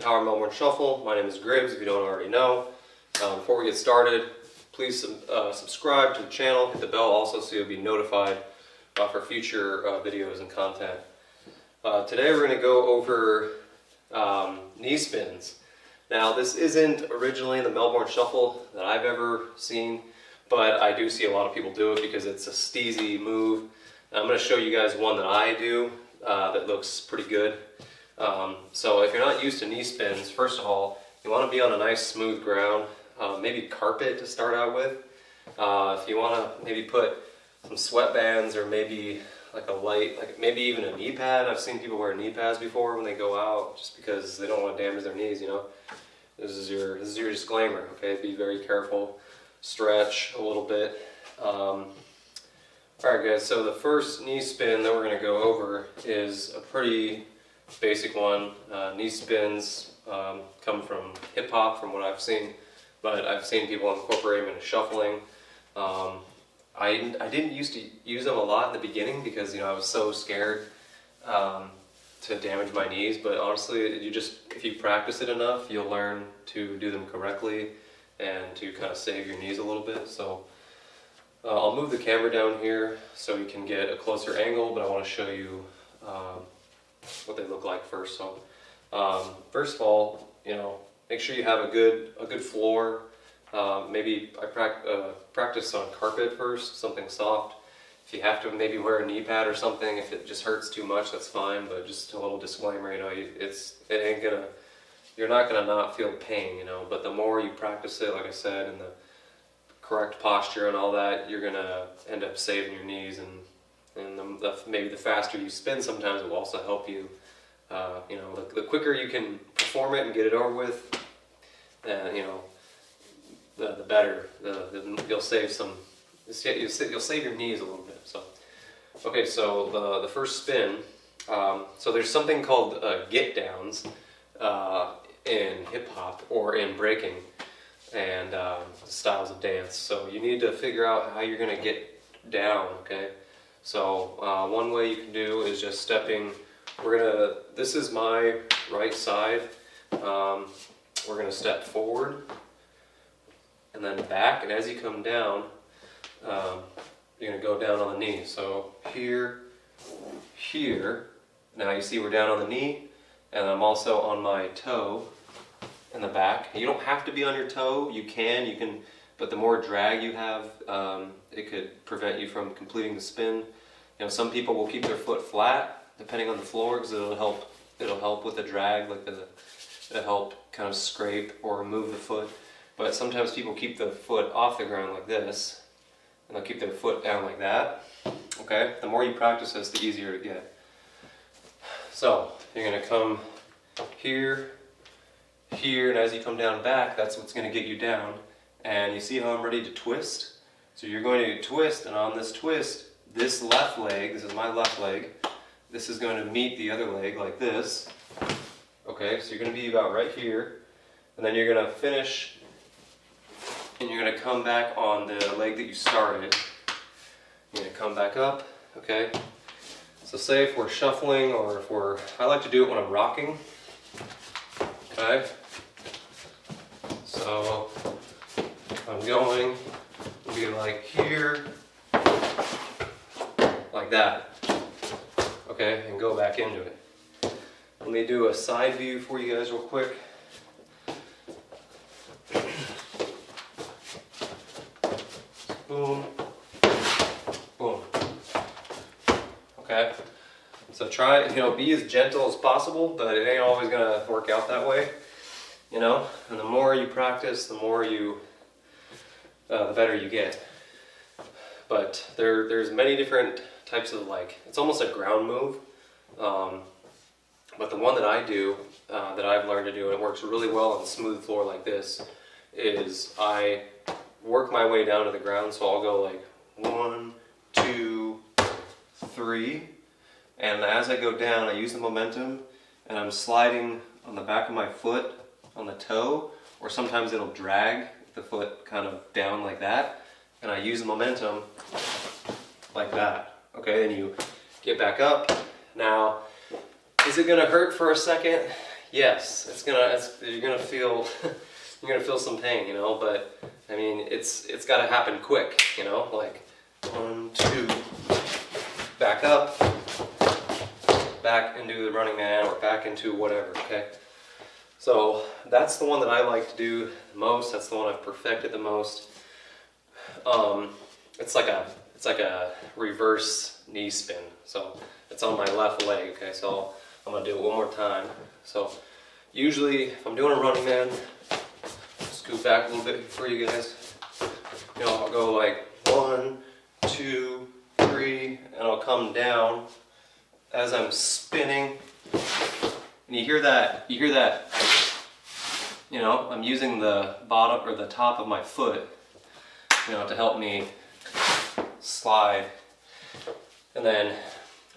Power Melbourne Shuffle. My name is Gribbs, if you don't already know. Before we get started, please subscribe to the channel, hit the bell also so you'll be notified for future videos and content. Today we're going to go over knee spins. Now this isn't originally the Melbourne Shuffle that I've ever seen, but I do see a lot of people do it because it's a steezy move. I'm going to show you guys one that I do that looks pretty good. So if you're not used to knee spins, first of all, you want to be on a nice smooth ground, maybe carpet to start out with. If you want to maybe put some sweatbands or maybe like a light, like maybe even a knee pad. I've seen people wear knee pads before when they go out just because they don't want to damage their knees, you know. This is your disclaimer, okay? Be very careful. Stretch a little bit. Alright guys, so the first knee spin that we're going to go over is a pretty basic one. Knee spins come from hip hop from what I've seen, but I've seen people incorporate them into shuffling. I didn't used to use them a lot in the beginning because, you know, I was so scared to damage my knees, but honestly, if you practice it enough, you'll learn to do them correctly and to kind of save your knees a little bit. So I'll move the camera down here so you can get a closer angle, but I want to show you what they look like first. So first of all, you know, make sure you have a good floor. Maybe I practice on carpet first, something soft. If you have to maybe wear a knee pad or something, if it just hurts too much, that's fine. But just a little disclaimer, you know, you're not gonna not feel pain, you know. But the more you practice it, like I said, and the correct posture and all that, you're gonna end up saving your knees, and maybe the faster you spin sometimes it will also help you. You know, the quicker you can perform it and get it over with, you know, the better. You'll save you'll save your knees a little bit. So, okay, so the first spin. So there's something called get downs in hip hop or in breaking and styles of dance. So you need to figure out how you're going to get down. Okay. So one way you can do is just stepping. This is my right side. We're going to step forward and then back, and as you come down, you're going to go down on the knee. So here. Now you see we're down on the knee, and I'm also on my toe in the back. You don't have to be on your toe. You can, but the more drag you have, it could prevent you from completing the spin. You know, some people will keep their foot flat, depending on the floor, because it'll help with the drag, like it'll help kind of scrape or move the foot. But sometimes people keep the foot off the ground like this, and they'll keep their foot down like that. Okay, the more you practice this, the easier to get. So you're going to come here, and as you come down back, that's what's going to get you down. And you see how I'm ready to twist? So you're going to twist, and on this twist, this left leg, this is my left leg, this is going to meet the other leg like this. Okay, so you're going to be about right here, and then you're going to finish, and you're going to come back on the leg that you started. You're going to come back up, okay? So say if we're shuffling, or I like to do it when I'm rocking, okay? So I'm going to be like here, like that, okay? And go back into it. Let me do a side view for you guys real quick. Boom, boom. Okay, so try, you know, be as gentle as possible, but it ain't always gonna work out that way, you know. And the more you practice, the more the better you get. But there's many different types of, like, it's almost a ground move. But the one that I do, that I've learned to do, and it works really well on a smooth floor like this, is I work my way down to the ground. So I'll go like 1, 2, 3, and as I go down, I use the momentum, and I'm sliding on the back of my foot on the toe, or sometimes it'll drag the foot kind of down like that, and I use the momentum like that. Okay, then you get back up. Now, is it going to hurt for a second? Yes, you're gonna feel you're gonna feel some pain, you know. But I mean, it's got to happen quick, you know. Like 1, 2, back up, back into the running man, or back into whatever. Okay. So that's the one that I like to do the most. That's the one I've perfected the most. It's like a reverse knee spin. So it's on my left leg. Okay, so I'm gonna do it one more time. So usually, if I'm doing a running man, scoot back a little bit for you guys. You know, I'll go like 1, 2, 3, and I'll come down as I'm spinning. And you hear that, you know, I'm using the bottom or the top of my foot, you know, to help me slide. And then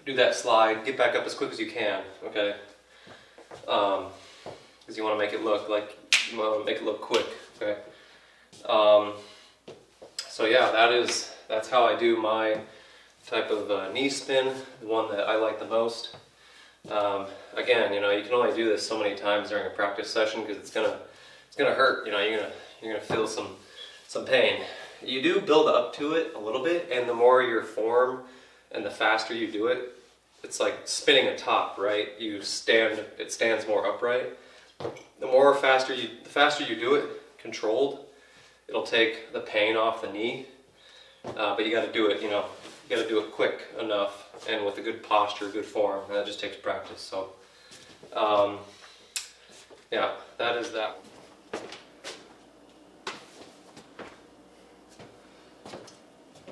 do that slide, get back up as quick as you can, okay? Because you want to make it look like, you want to make it look quick, okay? So yeah, that's how I do my type of knee spin, the one that I like the most. Again, you know, you can only do this so many times during a practice session because it's gonna hurt. You know, you're gonna feel some pain. You do build up to it a little bit, and the more your form and the faster you do it, it's like spinning a top, right? It stands more upright. The faster you do it, controlled, it'll take the pain off the knee. But you got to do it, you know, you got to do it quick enough and with a good posture, good form. And that just takes practice. So, yeah, that is that.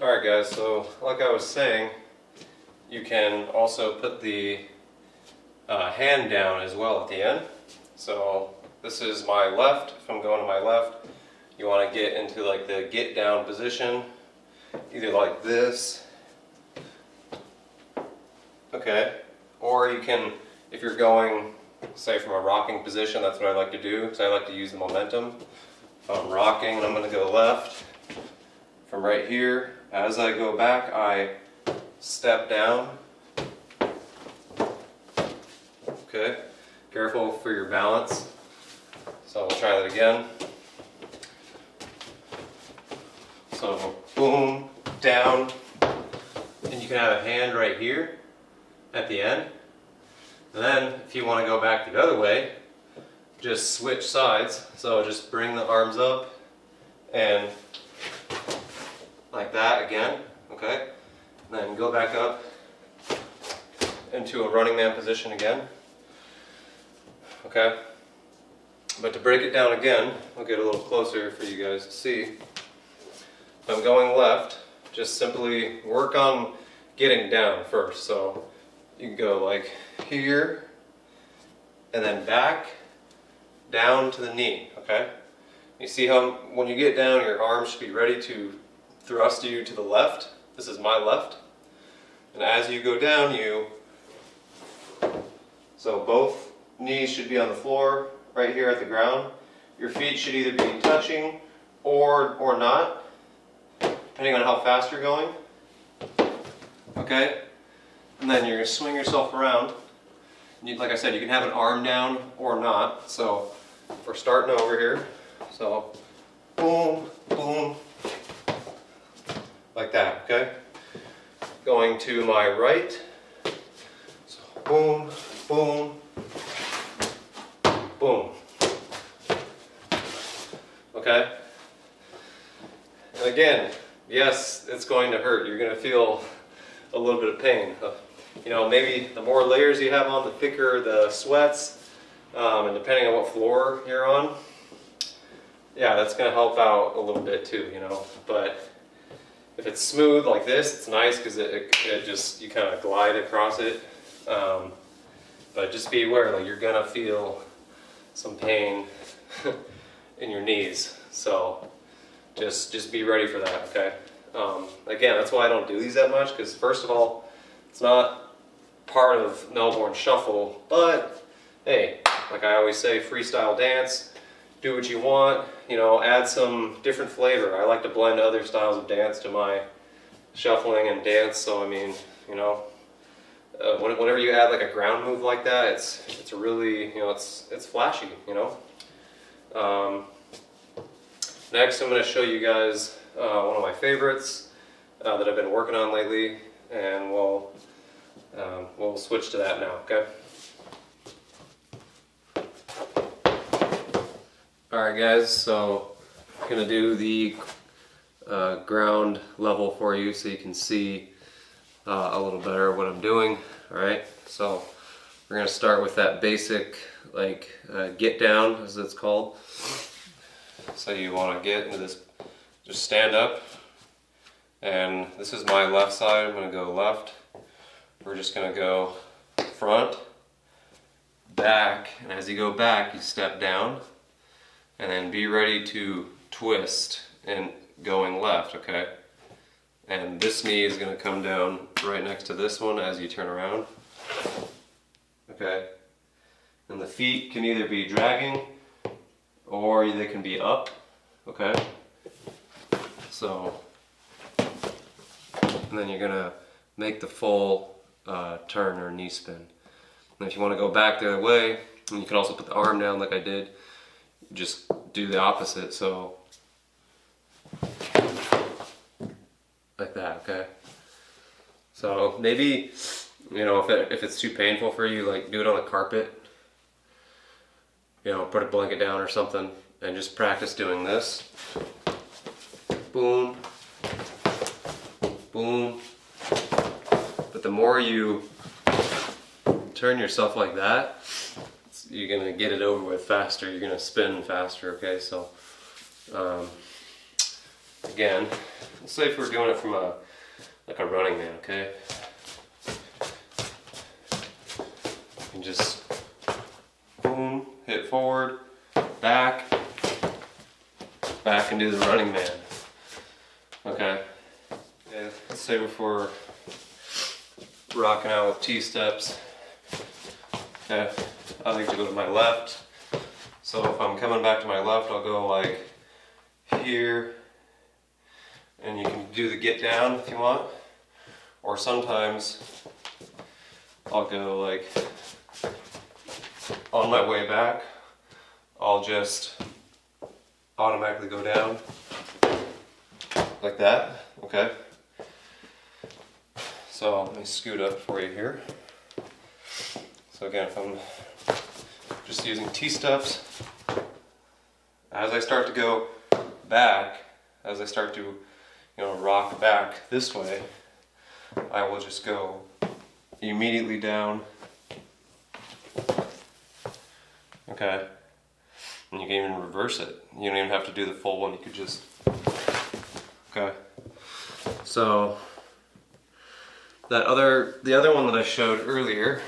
All right, guys. So, like I was saying, you can also put the hand down as well at the end. So this is my left. If I'm going to my left, you want to get into like the get down position, either like this, okay, or you can, if you're going, say from a rocking position, that's what I like to do, because I like to use the momentum. If I'm rocking, I'm going to go left, from right here, as I go back, I step down, okay, careful for your balance. So we'll try that again. So boom, down, and you can have a hand right here at the end. And then if you want to go back the other way, just switch sides. So just bring the arms up and like that again, okay? And then go back up into a running man position again, okay? But to break it down again, I'll get a little closer for you guys to see. If I'm going left, just simply work on getting down first. So you can go like here, and then back, down to the knee, okay? You see how when you get down, your arms should be ready to thrust you to the left. This is my left. And as you go down, so both knees should be on the floor, right here at the ground. Your feet should either be touching or not, depending on how fast you're going. Okay? And then you're going to swing yourself around. Like I said, you can have an arm down or not. So we're starting over here. So boom, boom, like that, okay? Going to my right. So boom, boom, boom. Okay? And again, yes, it's going to hurt. You're going to feel a little bit of pain. You know, maybe the more layers you have on, the thicker the sweats, and depending on what floor you're on, yeah, that's going to help out a little bit too, you know. But if it's smooth like this, it's nice because it just, you kind of glide across it. But just be aware, like you're going to feel some pain in your knees. So just be ready for that, okay? Again, that's why I don't do these that much, because first of all, it's not part of Melbourne Shuffle, but hey, like I always say, freestyle dance, do what you want, you know, add some different flavor. I like to blend other styles of dance to my shuffling and dance, so I mean, you know, whenever you add like a ground move like that, it's really, you know, it's flashy, you know. Next, I'm going to show you guys one of my favorites that I've been working on lately, and we'll switch to that now. Okay. All right, guys. So I'm going to do the ground level for you so you can see a little better what I'm doing. All right, so we're gonna start with that basic like get down, as it's called. So you want to get into this, just stand up, and this is my left side. I'm going to go left. We're just going to go front, back, and as you go back you step down, and then be ready to twist and going left, okay? And this knee is going to come down right next to this one as you turn around, okay? And the feet can either be dragging or they can be up, okay? So, and then you're going to make the full turn or knee spin. And if you want to go back the other way, and you can also put the arm down like I did, just do the opposite, so like that, okay? So maybe, you know, if it's too painful for you, like do it on the carpet. You know, put a blanket down or something and just practice doing this. Boom, boom. But the more you turn yourself like that, you're gonna get it over with faster. You're gonna spin faster, okay? So, again, let's say if we're doing it from like a running man, okay? And just boom, hit forward, back, back, and do the running man. Okay. Yeah, let's say if we're rocking out with T-steps. Okay. I like to go to my left. So if I'm coming back to my left, I'll go like here, and you can do the get down if you want. Or sometimes I'll go like on my way back, I'll just automatically go down like that, okay? So let me scoot up for you here. So again, if I'm just using T-steps, as I start to go back, as I start to, you know, rock back this way, I will just go immediately down. Okay, and you can even reverse it. You don't even have to do the full one. You could just, okay. So the other one that I showed earlier,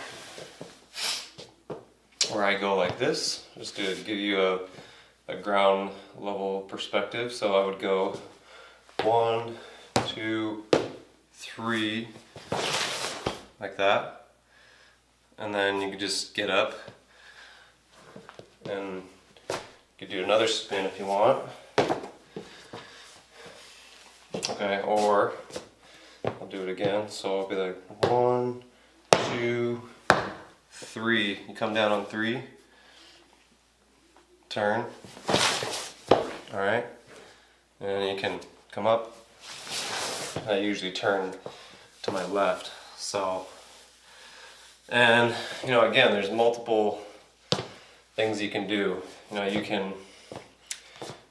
where I go like this, just to give you a ground level perspective. So I would go 1, 2, 3, like that, and then you could just get up. And you could do another spin if you want. Okay, or I'll do it again. So I'll be like 1, 2, 3. You come down on 3. Turn. Alright. And you can come up. I usually turn to my left. So, and you know, again, there's multiple things you can do. You know, you can,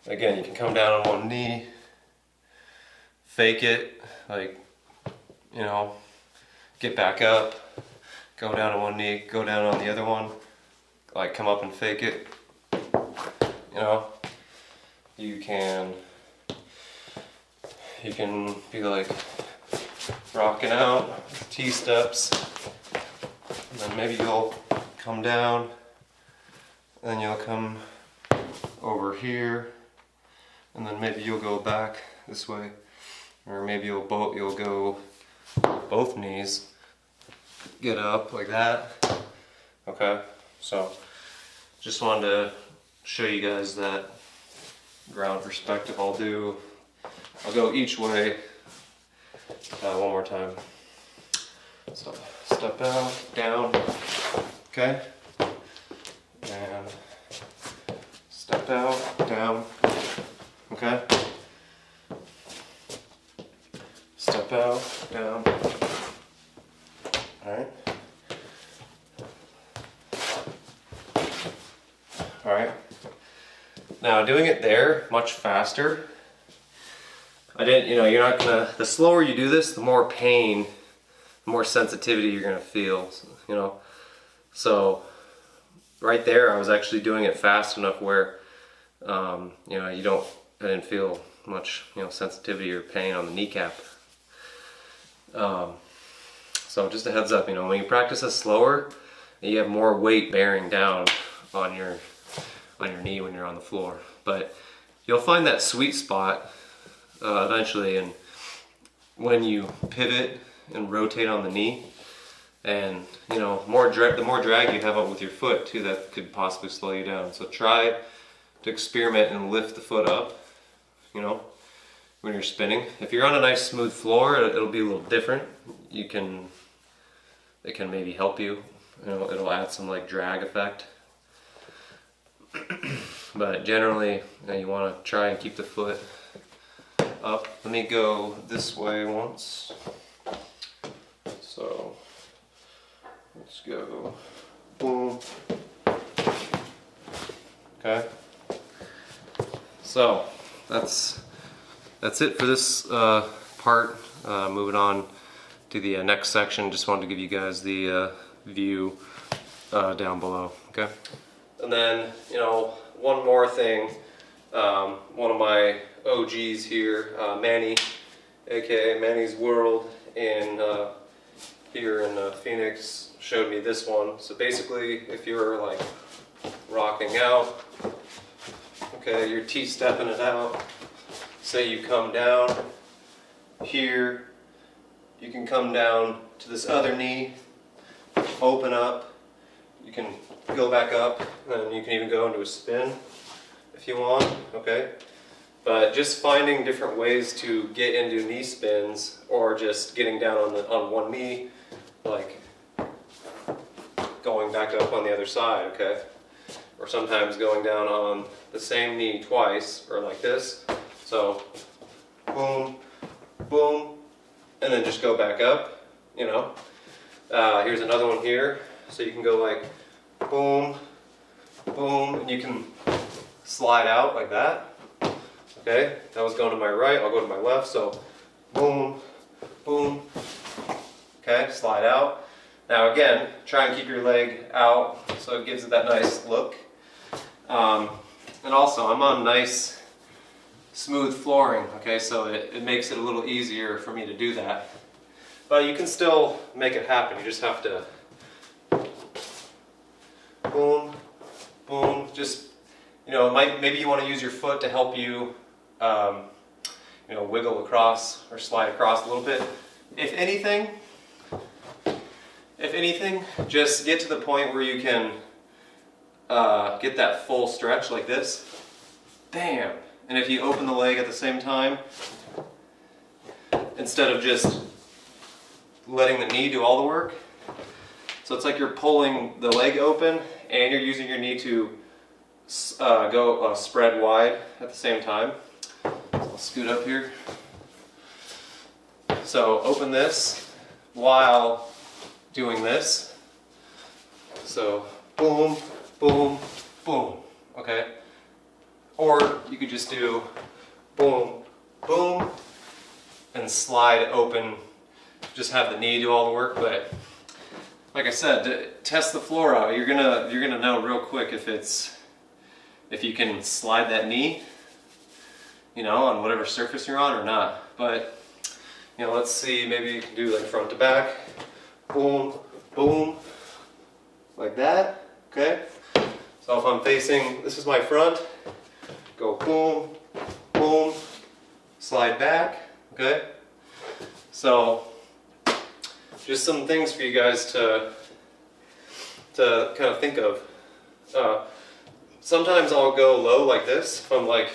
again, you can come down on one knee, fake it, like, you know, get back up, go down on one knee, go down on the other one, like come up and fake it. You know, you can be like rocking out with T-steps, and then maybe you'll come down, and then you'll come over here, and then maybe you'll go back this way, or maybe you'll go both knees, get up like that. Okay, so just wanted to show you guys that ground perspective. I'll go each way one more time. So step out, down, okay? And step out, down, okay? Step out, down, alright? Alright. Now doing it there much faster. You're not gonna, the slower you do this, the more pain, the more sensitivity you're gonna feel, So right there, I was actually doing it fast enough where, I didn't feel much, sensitivity or pain on the kneecap. So just a heads up, when you practice this slower, you have more weight bearing down on your knee when you're on the floor. But you'll find that sweet spot eventually, and when you pivot and rotate on the knee, and the more drag you have up with your foot too, that could possibly slow you down. So try to experiment and lift the foot up, when you're spinning. If you're on a nice smooth floor, it'll be a little different. It can maybe help you. It'll add some like drag effect. But generally, you want to try and keep the foot up. Let me go this way once. So let's go. Boom. Okay. So that's it for this part. Moving on to the next section. Just wanted to give you guys the view down below. Okay. And then, one more thing. One of my OGs here, Manny, aka Manny's World, here in Phoenix, showed me this one. So basically, if you're like rocking out, okay, you're T-stepping it out. Say you come down here, you can come down to this other knee, open up, you can go back up, and you can even go into a spin if you want, okay? But just finding different ways to get into knee spins, or just getting down on one knee, like going back up on the other side, okay? Or sometimes going down on the same knee twice, or like this. So, boom, boom, and then just go back up, Here's another one here. So you can go like boom, boom, and you can slide out like that. Okay, that was going to my right, I'll go to my left, so boom, boom, okay, slide out. Now again, try and keep your leg out so it gives it that nice look. And also, I'm on nice, smooth flooring, okay, so it makes it a little easier for me to do that. But you can still make it happen, you just have to boom, boom, just, maybe you want to use your foot to help you, wiggle across or slide across a little bit. If anything, just get to the point where you can get that full stretch like this. Bam! And if you open the leg at the same time, instead of just letting the knee do all the work. So it's like you're pulling the leg open and you're using your knee to go spread wide at the same time. So I'll scoot up here. So open this while doing this. So boom, boom, boom, okay? Or you could just do boom, boom, and slide open, just have the knee do all the work. But like I said, to test the floor out, you're gonna know real quick if you can slide that knee, on whatever surface you're on or not. But let's see, maybe you can do like front to back, boom, boom, like that, okay? So if I'm facing, this is my front, go boom, boom, slide back, okay? So just some things for you guys to kind of think of. Sometimes I'll go low like this, if I'm like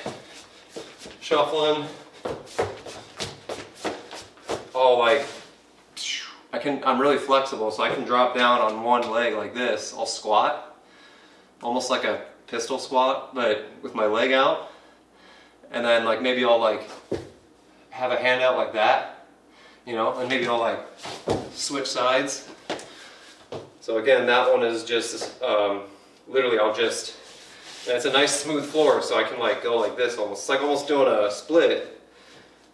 shuffling, I'll like I'm really flexible, so I can drop down on one leg like this. I'll squat, almost like a pistol squat, but with my leg out. And then like maybe I'll like have a hand out like that, you know, and maybe I'll like switch sides. So again, that one is just literally and it's a nice smooth floor, so I can like go like this almost. It's like almost doing a split.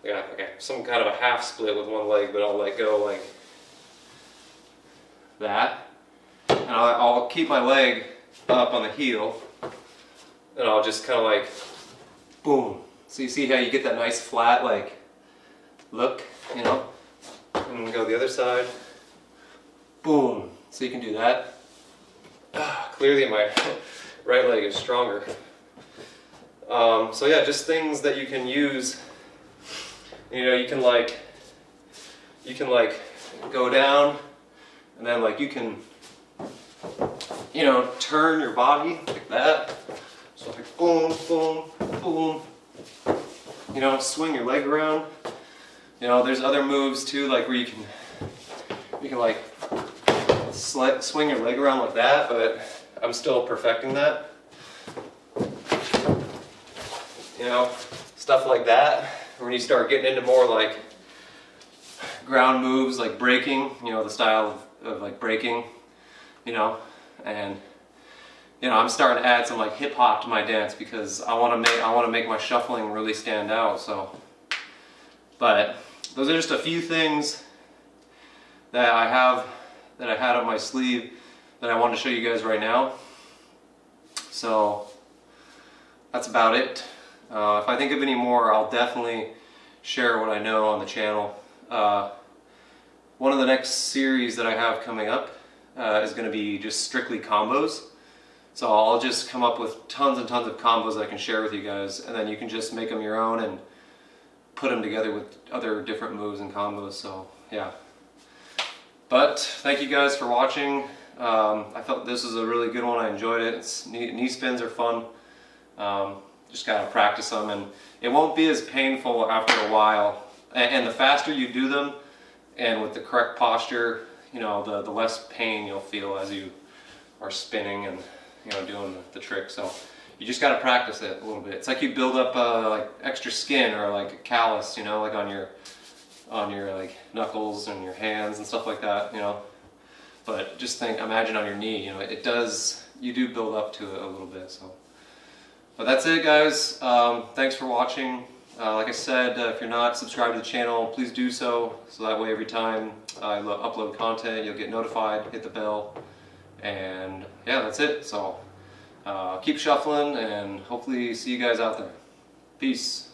Yeah, okay, some kind of a half split with one leg, but I'll like go like that. And I'll keep my leg up on the heel, and I'll just kind of like, boom. So you see how you get that nice flat like look, you know? And go the other side, boom. So you can do that. Clearly my right leg is stronger. So yeah, just things that you can use. You know, you can like go down, and then like you can, you know, turn your body like that. So like boom, boom, boom. You know, swing your leg around. You know, there's other moves too, like where you can like swing your leg around like that, but I'm still perfecting that. You know, stuff like that. When you start getting into more like ground moves, like breaking, you know, the style of like breaking, you know, and you know, I'm starting to add some like hip hop to my dance because I want to make my shuffling really stand out. So, but those are just a few things that I had up my sleeve that I want to show you guys right now. So that's about it. If I think of any more, I'll definitely share what I know on the channel. One of the next series that I have coming up is going to be just strictly combos. So I'll just come up with tons and tons of combos that I can share with you guys, and then you can just make them your own and put them together with other different moves and combos. So yeah. But thank you guys for watching. I felt this was a really good one. I enjoyed it. Knee spins are fun. Just gotta practice them, and it won't be as painful after a while. And the faster you do them, and with the correct posture, you know, the less pain you'll feel as you are spinning and, you know, doing the trick. So you just gotta practice it a little bit. It's like you build up like extra skin or like a callus, you know, like on your like knuckles and your hands and stuff like that, you know. But just imagine on your knee, you know, you do build up to it a little bit. So. But that's it, guys. Thanks for watching. Like I said, if you're not subscribed to the channel, please do so. So that way every time I upload content, you'll get notified, hit the bell. And yeah, that's it. So keep shuffling, and hopefully see you guys out there. Peace.